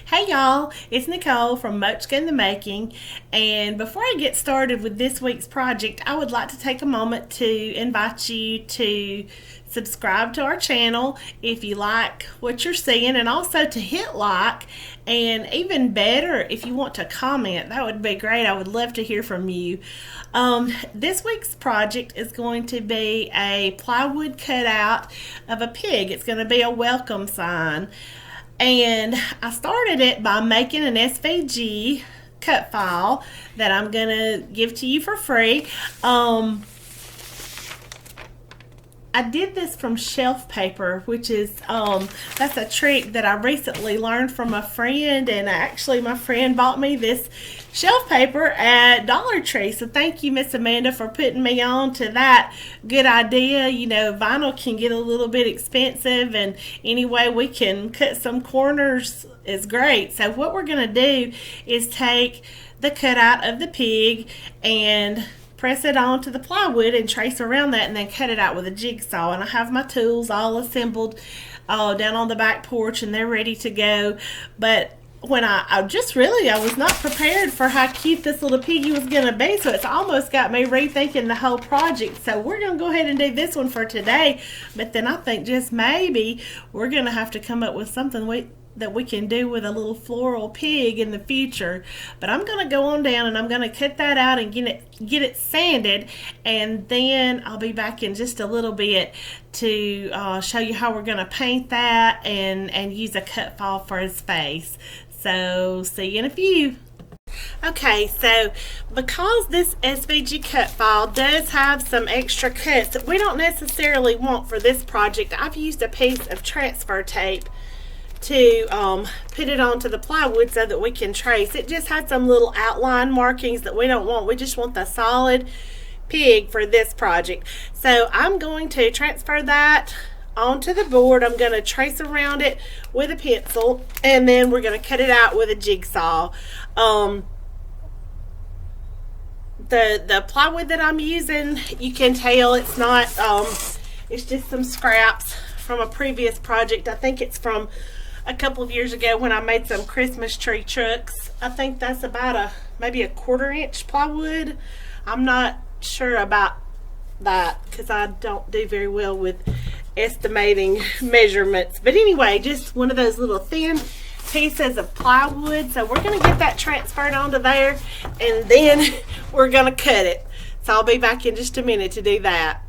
Hey y'all, it's Nicole from Mochka in the Making, and before I get started with this week's project, I would like to take a moment to invite you to subscribe to our channel if you like what you're seeing, and also to hit like, and even better, if you want to comment, that would be great. I would love to hear from you. This week's project is going to be a plywood cutout of a pig. It's going to be a welcome sign. And I started it by making an SVG cut file that I'm going to give to you for free. I did this from shelf paper, which is that's a trick that I recently learned from a friend, and actually my friend bought me this shelf paper at Dollar Tree. So thank you, Miss Amanda, for putting me on to that good idea. You know, vinyl can get a little bit expensive, and any way we can cut some corners is great. So what we're going to do is take the cutout of the pig and press it onto the plywood and trace around that, and then cut it out with a jigsaw. And I have my tools all assembled down on the back porch, and they're ready to go. But when I was not prepared for how cute this little piggy was going to be, so it's almost got me rethinking the whole project. So we're going to go ahead and do this one for today, but then I think just maybe we're going to have to come up with something that we can do with a little floral pig in the future. But I'm going to go on down and I'm going to cut that out and get it sanded, and then I'll be back in just a little bit to show you how we're going to paint that and use a cut file for his face. So see you in a few. Okay, so because this SVG cut file does have some extra cuts that we don't necessarily want for this project, I've used a piece of transfer tape to put it onto the plywood so that we can trace. It just had some little outline markings that we don't want. We just want the solid pig for this project. So I'm going to transfer that onto the board. I'm going to trace around it with a pencil, and then we're going to cut it out with a jigsaw. The plywood that I'm using, you can tell it's not, it's just some scraps from a previous project. I think it's from a couple of years ago when I made some Christmas tree trucks. I think that's about maybe a 1/4 inch plywood. I'm not sure about that because I don't do very well with estimating measurements. But anyway, just one of those little thin pieces of plywood. So we're going to get that transferred onto there, and then we're going to cut it. So I'll be back in just a minute to do that.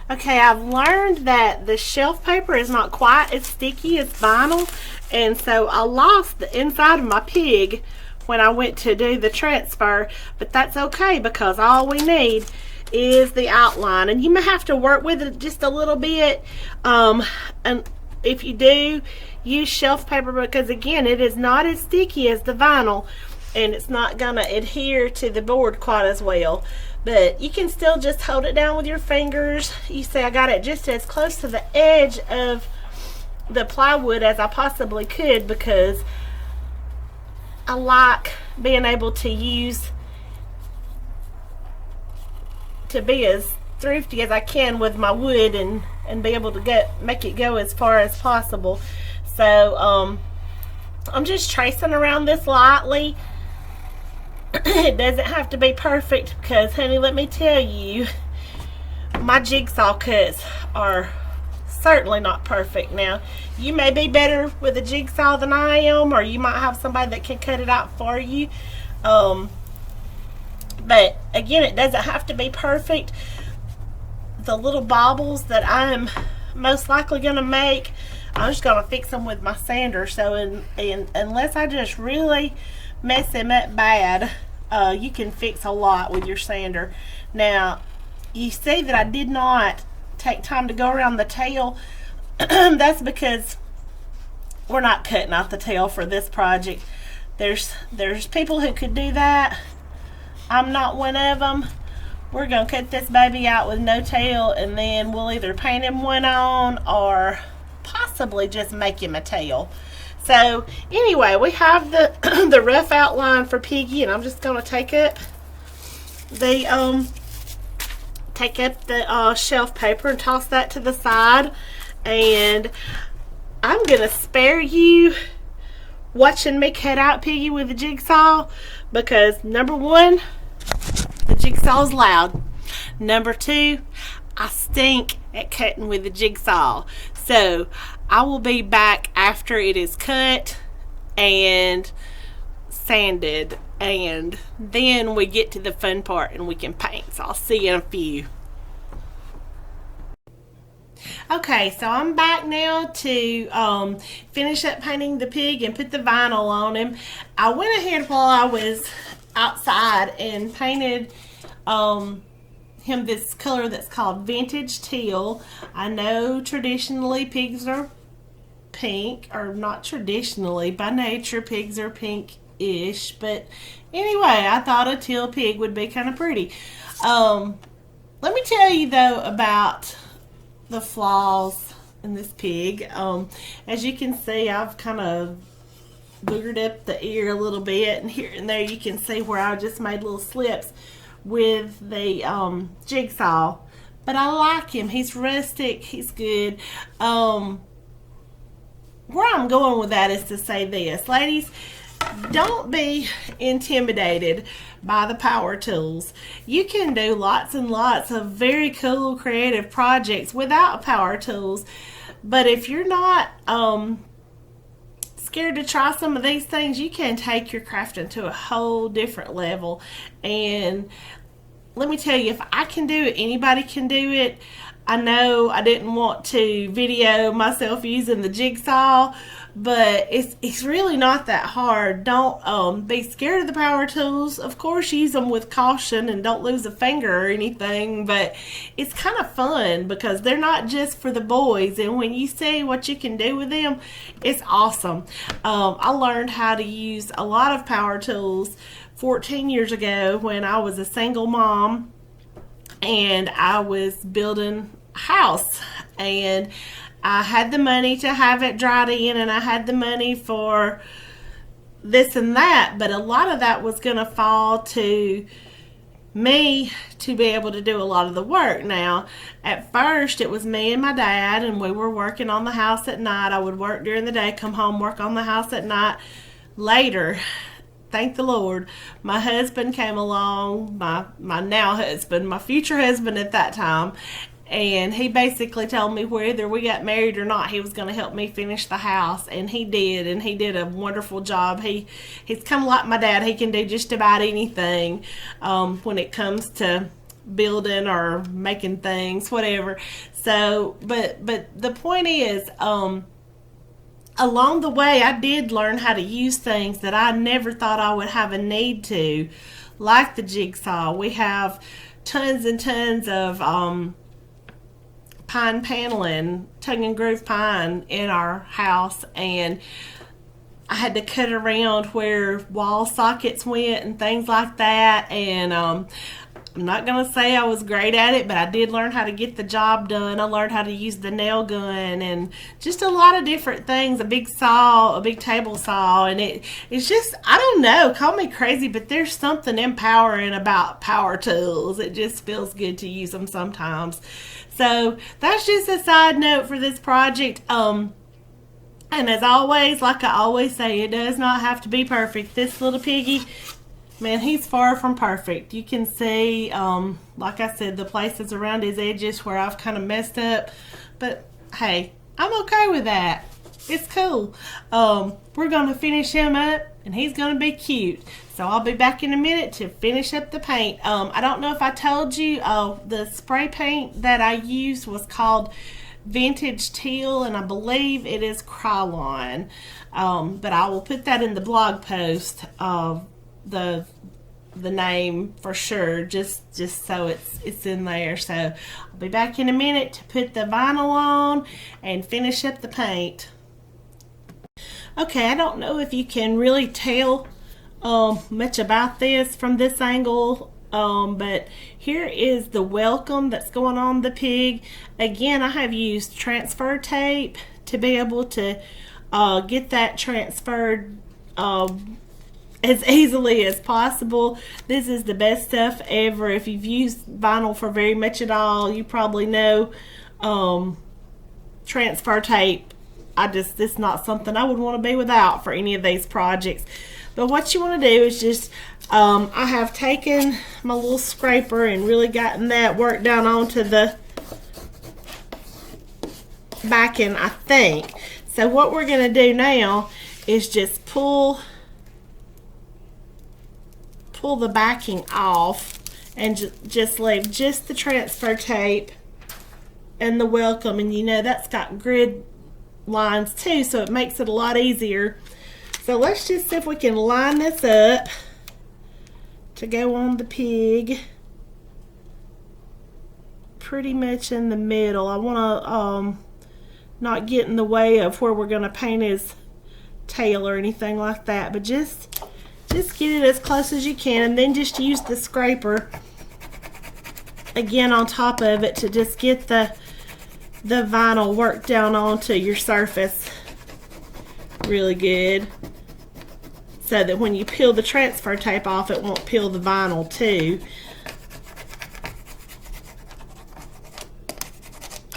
Okay, I've learned that the shelf paper is not quite as sticky as vinyl, and so I lost the inside of my pig when I went to do the transfer, but that's okay because all we need is the outline, and you may have to work with it just a little bit, and if you do use shelf paper, because again, it is not as sticky as the vinyl, and it's not going to adhere to the board quite as well. But you can still just hold it down with your fingers. You see I got it just as close to the edge of the plywood as I possibly could, because I like being able to be as thrifty as I can with my wood and be able to make it go as far as possible. So I'm just tracing around this lightly. It doesn't have to be perfect because, honey, let me tell you, my jigsaw cuts are certainly not perfect. Now, you may be better with a jigsaw than I am, or you might have somebody that can cut it out for you. But again, it doesn't have to be perfect. The little baubles that I'm most likely going to make, I'm just going to fix them with my sander. So unless I just really mess them up bad, you can fix a lot with your sander. Now, you see that I did not take time to go around the tail. That's because we're not cutting out the tail for this project. There's people who could do that. I'm not one of them. We're going to cut this baby out with no tail, and then we'll either paint him one on or possibly just make him a tail. So anyway, we have the rough outline for Piggy, and I'm just going to take up the shelf paper and toss that to the side, and I'm going to spare you watching me cut out Piggy with a jigsaw because number one, the jigsaw's loud. Number two, I stink at cutting with a jigsaw. So I will be back after it is cut and sanded, and then we get to the fun part and we can paint. So I'll see you in a few. Okay, so I'm back now to finish up painting the pig and put the vinyl on him. I went ahead while I was outside and painted him this color that's called vintage teal. I know traditionally pigs are pink, or not traditionally, by nature pigs are pink-ish, but anyway, I thought a teal pig would be kind of pretty. Let me tell you though about the flaws in this pig. As you can see, I've kind of boogered up the ear a little bit, and here and there you can see where I just made little slips with the jigsaw, but I like him. He's rustic, he's good. Where I'm going with that is to say this, ladies, don't be intimidated by the power tools. You can do lots and lots of very cool creative projects without power tools, but if you're not scared to try some of these things, you can take your crafting to a whole different level. And let me tell you, if I can do it, anybody can do it. I know I didn't want to video myself using the jigsaw, but it's really not that hard. Don't be scared of the power tools. Of course, use them with caution and don't lose a finger or anything, but it's kind of fun because they're not just for the boys, and when you see what you can do with them, it's awesome. I learned how to use a lot of power tools 14 years ago when I was a single mom and I was building a house, and I had the money to have it dried in, and I had the money for this and that, but a lot of that was going to fall to me to be able to do a lot of the work. Now, at first it was me and my dad, and we were working on the house at night. I would work during the day, come home, work on the house at night. Later, thank the Lord, my husband came along, my now husband, my future husband at that time, and he basically told me whether we got married or not, he was going to help me finish the house, and he did, and he did a wonderful job. He's kind of like my dad. He can do just about anything when it comes to building or making things, whatever. So, but the point is, along the way, I did learn how to use things that I never thought I would have a need to, like the jigsaw. We have tons and tons of pine paneling, tongue and groove pine in our house, and I had to cut around where wall sockets went and things like that, and I'm not going to say I was great at it, but I did learn how to get the job done. I learned how to use the nail gun and just a lot of different things, a big saw, a big table saw, and it's just, I don't know, call me crazy, but there's something empowering about power tools. It just feels good to use them sometimes. So that's just a side note for this project. And as always, like I always say, it does not have to be perfect. This little piggy, man, he's far from perfect. You can see, like I said, the places around his edges where I've kind of messed up. But hey, I'm okay with that. It's cool. We're going to finish him up, and he's going to be cute. So I'll be back in a minute to finish up the paint. I don't know if I told you, the spray paint that I used was called Vintage Teal, and I believe it is Krylon. But I will put that in the blog post of the name for sure, just so it's in there. So I'll be back in a minute to put the vinyl on and finish up the paint. Okay, I don't know if you can really tell much about this from this angle, but here is the welcome that's going on the pig. Again, I have used transfer tape to be able to get that transferred as easily as possible. This is the best stuff ever. If you've used vinyl for very much at all, you probably know transfer tape it's not something I would want to be without for any of these projects. But what you want to do is just, I have taken my little scraper and really gotten that worked down onto the backing, I think. So what we're going to do now is just pull the backing off and just leave just the transfer tape and the welcome. And you know that's got grid lines too, so it makes it a lot easier. So let's just see if we can line this up to go on the pig pretty much in the middle. I want to not get in the way of where we're going to paint his tail or anything like that, but just get it as close as you can, and then just use the scraper again on top of it to just get the vinyl worked down onto your surface really good, so that when you peel the transfer tape off, it won't peel the vinyl too.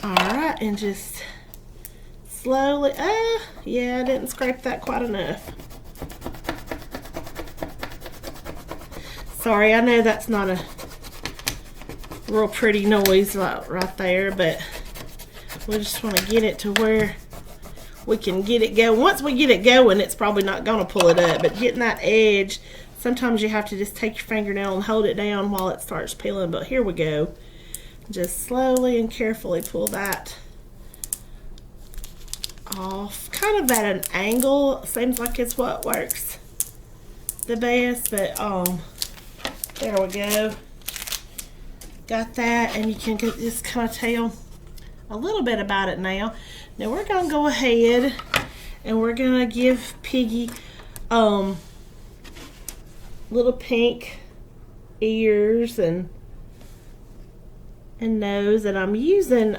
Alright, and just slowly, yeah, I didn't scrape that quite enough. Sorry, I know that's not a real pretty noise right there, but we just want to get it to where we can get it going. Once we get it going, it's probably not going to pull it up, but getting that edge, sometimes you have to just take your fingernail and hold it down while it starts peeling. But here we go. Just slowly and carefully pull that off, kind of at an angle. Seems like it's what works the best, but there we go. Got that, and you can just kind of tell a little bit about it now. Now we're gonna go ahead and we're gonna give Piggy little pink ears and nose, and I'm using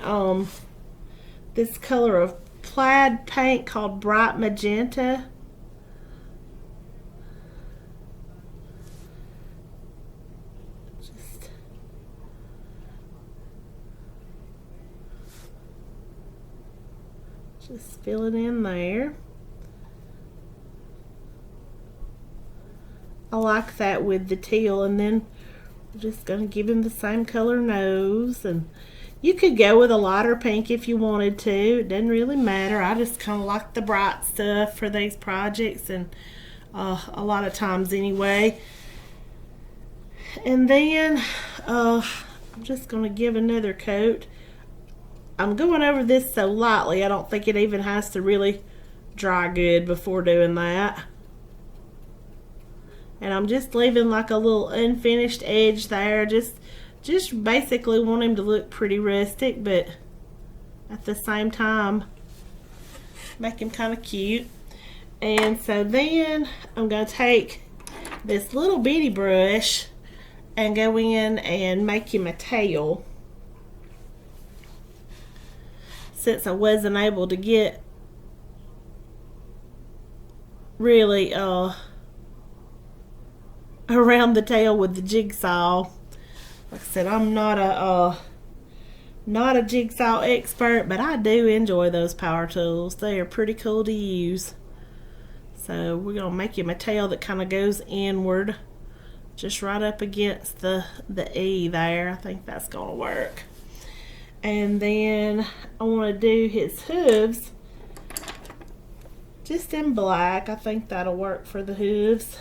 this color of plaid paint called Bright Magenta. Just fill it in there. I like that with the teal, and then we're just going to give him the same color nose. And you could go with a lighter pink if you wanted to. It doesn't really matter. I just kind of like the bright stuff for these projects, and a lot of times anyway. And then I'm just going to give another coat. I'm going over this so lightly, I don't think it even has to really dry good before doing that. And I'm just leaving like a little unfinished edge there. Just basically want him to look pretty rustic, but at the same time make him kind of cute. And so then I'm going to take this little bitty brush and go in and make him a tail. Since I wasn't able to get really around the tail with the jigsaw. Like I said, I'm not a jigsaw expert, but I do enjoy those power tools. They are pretty cool to use. So we're gonna make him a tail that kind of goes inward, just right up against the E there. I think that's gonna work. And then I want to do his hooves just in black. I think that'll work for the hooves.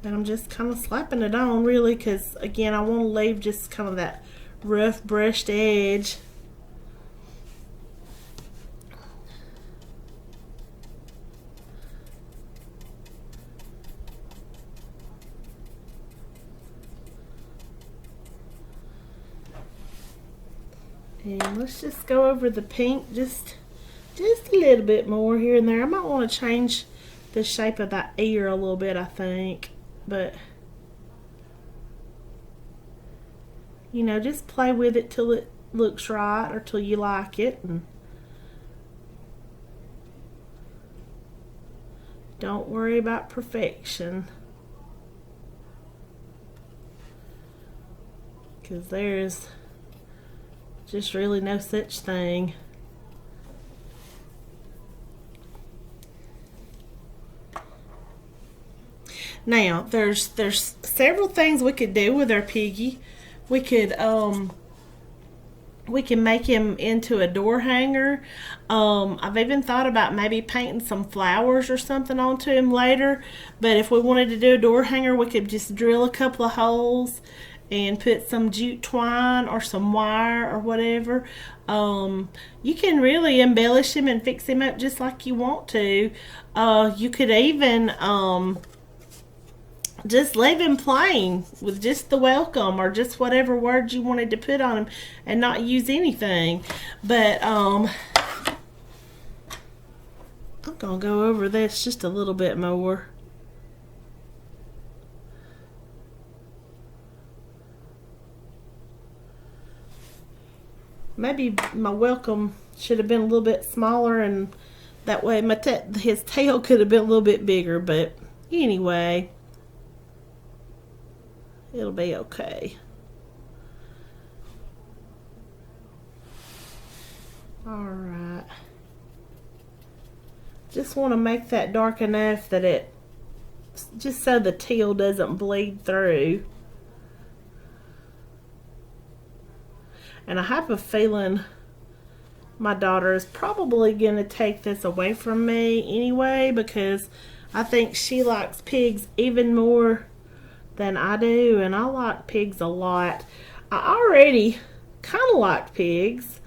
And I'm just kind of slapping it on really, because again I want to leave just kind of that rough brushed edge. And let's just go over the pink just a little bit more here and there. I might want to change the shape of that ear a little bit, I think. But, you know, just play with it till it looks right or till you like it. And don't worry about perfection, because there's Just really no such thing. Now, there's several things we could do with our Piggy. We could we can make him into a door hanger. I've even thought about maybe painting some flowers or something onto him later. But if we wanted to do a door hanger, we could just drill a couple of holes and put some jute twine or some wire or whatever. You can really embellish him and fix him up just like you want to. You could even just leave him plain with just the welcome or just whatever words you wanted to put on him and not use anything. But I'm gonna go over this just a little bit more. Maybe my welcome should have been a little bit smaller, and that way his tail could have been a little bit bigger, but anyway, it'll be okay. Alright. Just want to make that dark enough that it, just so the teal doesn't bleed through. And I have a feeling my daughter is probably going to take this away from me anyway, because I think she likes pigs even more than I do, and I like pigs a lot. I already kind of liked pigs,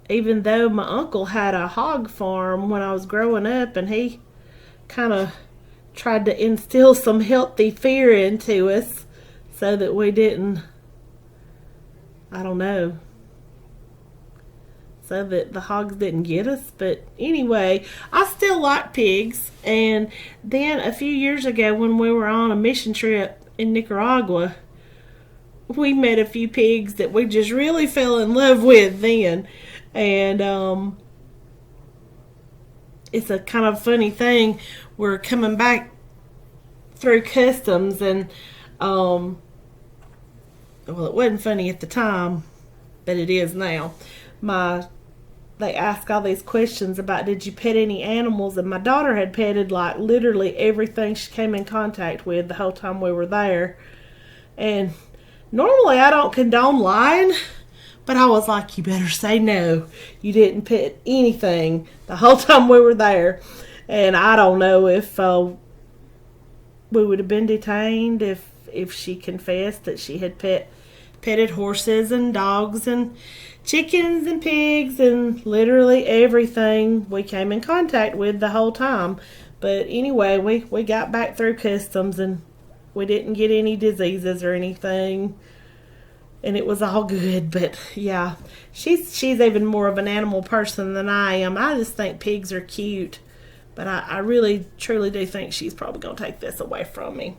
even though my uncle had a hog farm when I was growing up, and he kind of tried to instill some healthy fear into us so that we didn't, I don't know, so that the hogs didn't get us. But anyway, I still like pigs. And then a few years ago, when we were on a mission trip in Nicaragua, we met a few pigs that we just really fell in love with then. And it's a kind of funny thing. We're coming back through customs, and well, it wasn't funny at the time, but it is now. They ask all these questions about, did you pet any animals? And my daughter had petted like literally everything she came in contact with the whole time we were there. And normally I don't condone lying, but I was like, you better say no. You didn't pet anything the whole time we were there. And I don't know if we would have been detained if she confessed that she had petted horses and dogs and chickens and pigs and literally everything we came in contact with the whole time. But anyway, we got back through customs and we didn't get any diseases or anything, and it was all good. But yeah, she's even more of an animal person than I am. I just think pigs are cute, but I really truly do think she's probably gonna take this away from me.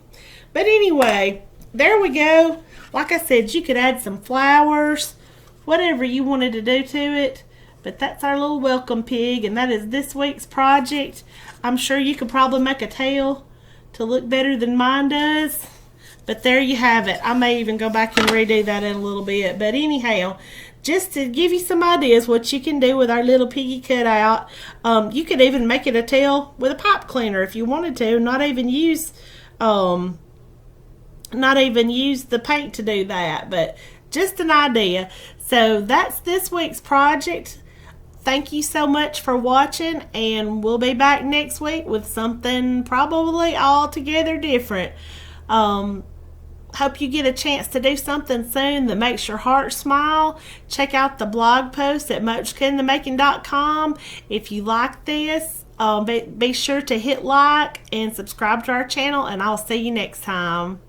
But anyway, there we go. Like I said, you could add some flowers, whatever you wanted to do to it. But that's our little welcome pig, and that is this week's project. I'm sure you could probably make a tail to look better than mine does. But there you have it. I may even go back and redo that in a little bit. But anyhow, just to give you some ideas what you can do with our little piggy cutout. You could even make it a tail with a pipe cleaner if you wanted to. Not even use the paint to do that, but just an idea. So that's this week's project. Thank you so much for watching, and we'll be back next week with something probably altogether different. Hope you get a chance to do something soon that makes your heart smile. Check out the blog post at munchkinthemaking.com. If you like this, be sure to hit like and subscribe to our channel, and I'll see you next time.